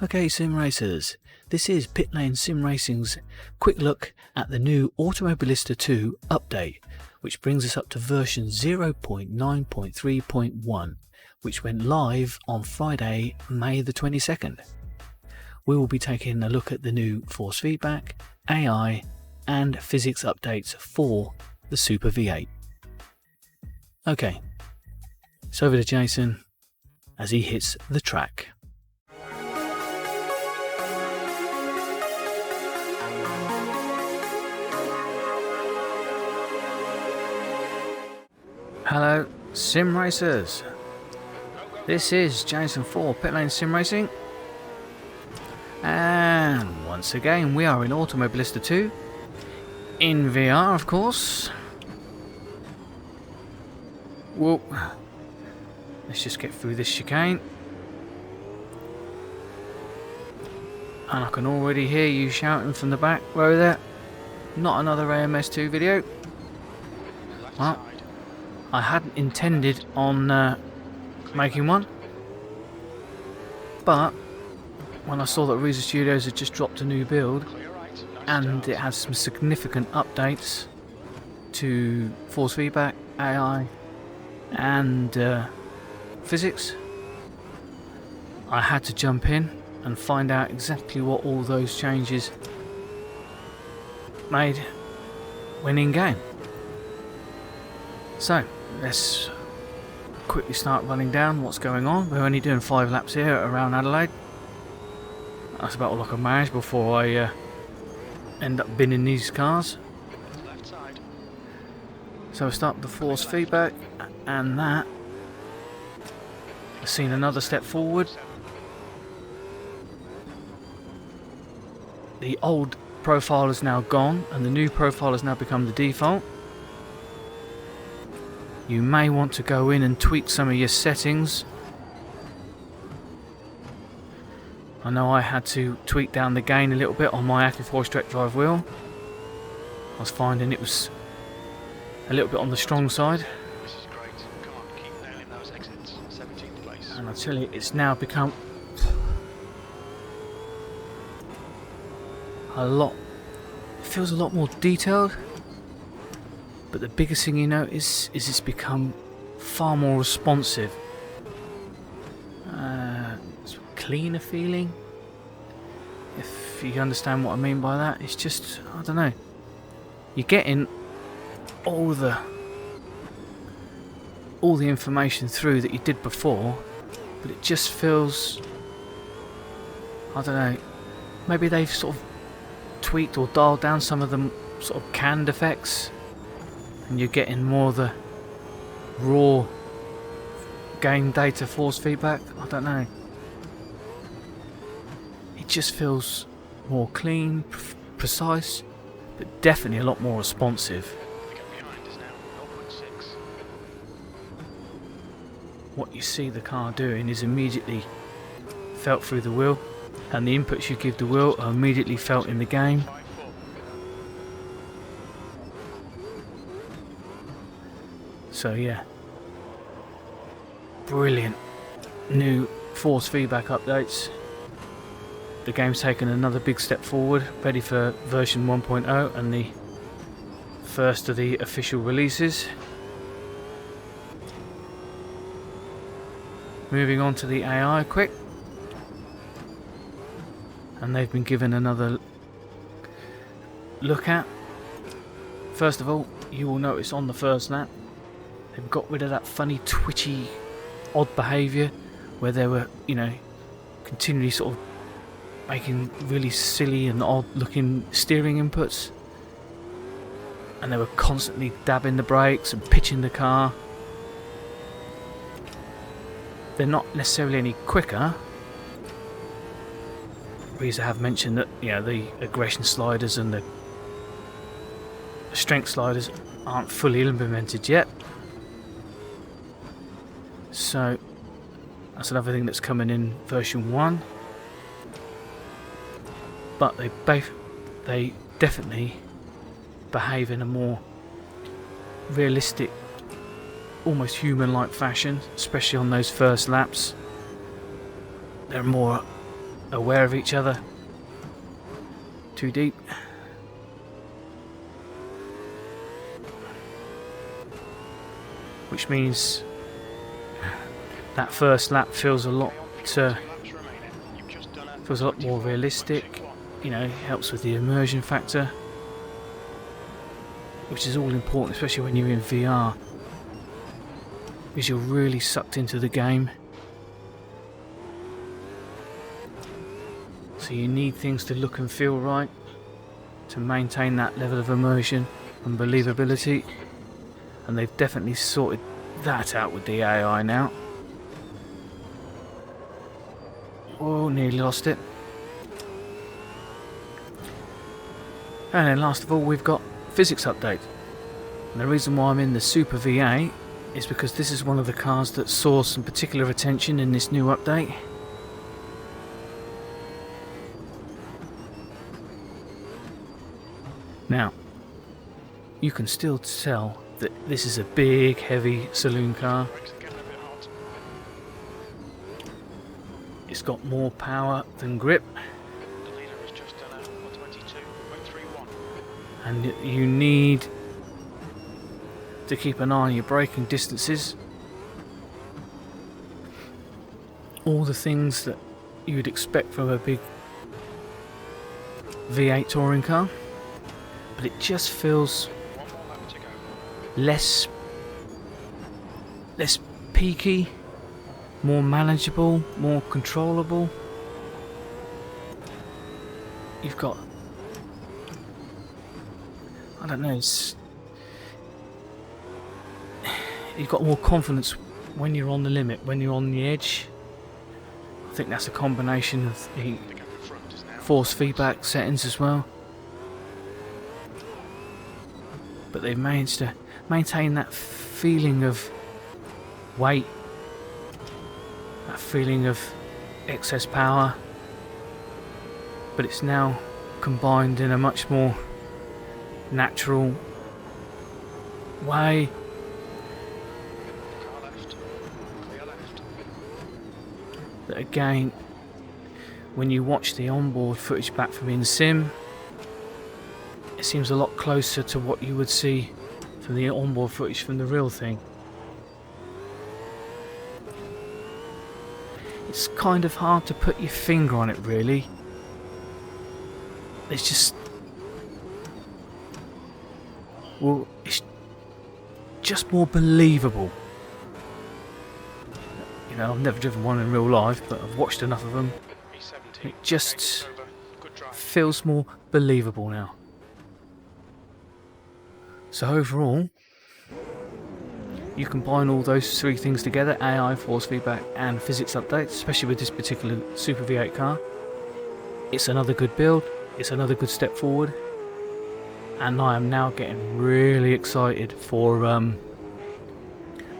Okay, sim racers, this is Pitlanes Sim Racing's quick look at the new Automobilista 2 update, which brings us up to version 0.9.3.1, which went live on Friday, May the 22nd. We will be taking a look at the new force feedback, AI and physics updates for the Super V8. Okay, so over to Jason as he hits the track. Hello Sim Racers, this is Jason for Pitlanes Sim Racing, and once again we are in Automobilista 2, in VR of course. Whoa, let's just get through this chicane, and I can already hear you shouting from the back row there, not another AMS2 video. Well, I hadn't intended on making one, but when I saw that Reiza Studios had just dropped a new build and it has some significant updates to force feedback, AI and physics, I had to jump in and find out exactly what all those changes made when in game. So let's quickly start running down what's going on. We're only doing 5 laps here around Adelaide. That's about all I can manage before I end up binning these cars. So we'll start with the force feedback, and that I've seen another step forward. The old profile is now gone and the new profile has now become the default. You may want to go in and tweak some of your settings. I know I had to tweak down the gain a little bit on my active force direct drive wheel. I was finding it was a little bit on the strong side. And I tell you, it's now become a lot, it feels a lot more detailed. But the biggest thing you notice is it's become far more responsive. It's a cleaner feeling, if you understand what I mean by that. It's just, I don't know, you're getting all the information through that you did before, but it just feels, I don't know, maybe they've sort of tweaked or dialed down some of the sort of canned effects, and you're getting more of the raw game data force feedback. I don't know. It just feels more clean, precise, but definitely a lot more responsive. What you see the car doing is immediately felt through the wheel, and the inputs you give the wheel are immediately felt in the game. So yeah, brilliant new force feedback updates. The game's taken another big step forward, ready for version 1.0 and the first of the official releases. Moving on to the AI quick, and they've been given another look at. First of all, you will notice on the first lap they've got rid of that funny twitchy odd behaviour where they were, you know, continually sort of making really silly and odd looking steering inputs, and they were constantly dabbing the brakes and pitching the car. They're not necessarily any quicker. Reiza have mentioned that, you know, the aggression sliders and the strength sliders aren't fully implemented yet. So that's another thing that's coming in version 1. But they definitely behave in a more realistic, almost human-like fashion, especially on those first laps. They're more aware of each other. Too deep. Which means that first lap feels a lot more realistic. You know, helps with the immersion factor, which is all important, especially when you're in VR, because you're really sucked into the game. So you need things to look and feel right to maintain that level of immersion and believability, and they've definitely sorted that out with the AI now. Oh, nearly lost it. And then last of all, we've got physics update. And the reason why I'm in the Super V8 is because this is one of the cars that saw some particular attention in this new update. Now, you can still tell that this is a big, heavy saloon car. It's got more power than grip. And you need to keep an eye on your braking distances. All the things that you'd expect from a big V8 touring car. But it just feels less peaky, more manageable, more controllable. You've got, I don't know, you've got more confidence when you're on the limit, when you're on the edge. I think that's a combination of the force feedback settings as well. But they've managed to maintain that feeling of weight, that feeling of excess power, but it's now combined in a much more natural way. That again, when you watch the onboard footage back from in sim, it seems a lot closer to what you would see from the onboard footage from the real thing. It's kind of hard to put your finger on it, really. It's just, well, it's just more believable. You know, I've never driven one in real life, but I've watched enough of them. It just feels more believable now. So overall, you combine all those three things together, AI, force feedback and physics updates, especially with this particular Super V8 car. It's another good build, it's another good step forward, and I am now getting really excited for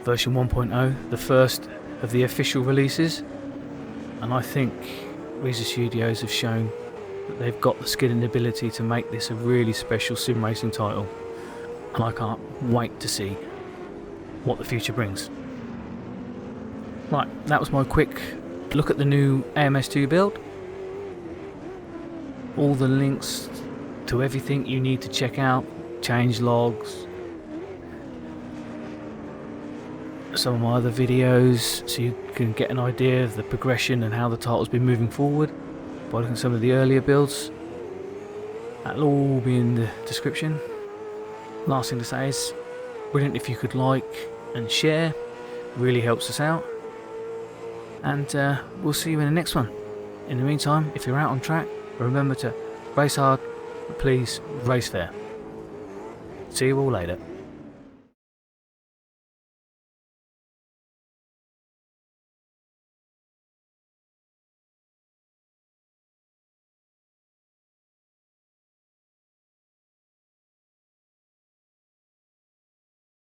version 1.0, the first of the official releases. And I think Reiza Studios have shown that they've got the skill and ability to make this a really special sim racing title. And I can't wait to see what the future brings. Right, that was my quick look at the new AMS2 build. All the links to everything you need to check out, change logs, some of my other videos, so you can get an idea of the progression and how the title's been moving forward by looking at some of the earlier builds. That'll all be in the description. Last thing to say is, brilliant if you could like and share, really helps us out. And we'll see you in the next one. In the meantime, if you're out on track, remember to race hard, but please race fair. See you all later.